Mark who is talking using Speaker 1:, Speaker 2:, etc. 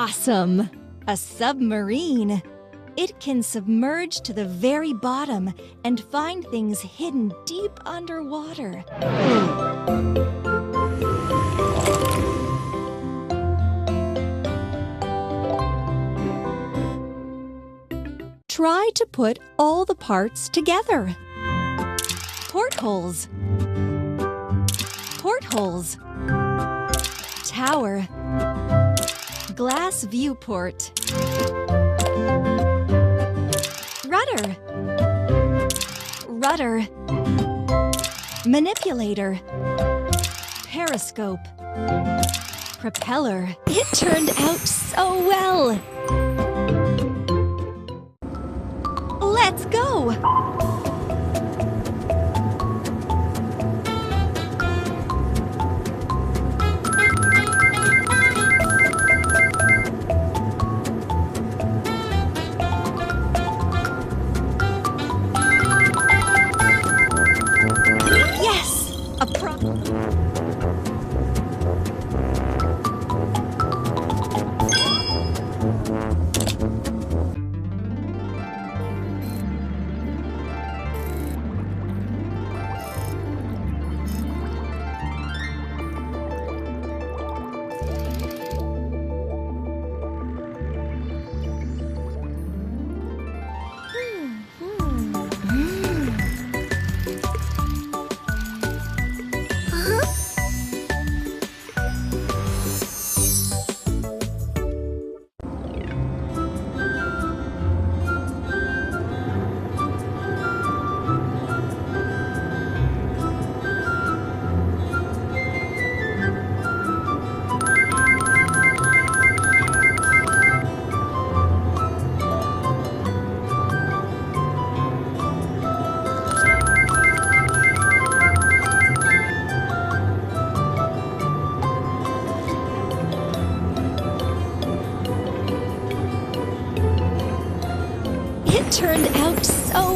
Speaker 1: Awesome! A submarine. It can submerge to the very bottom and find things hidden deep underwater. Try to put all the parts together. Portholes. Portholes. Tower. Glass viewport. Rudder. Rudder. Manipulator. Periscope. Propeller. It turned out so well! Let's go! Yes! A It turned out so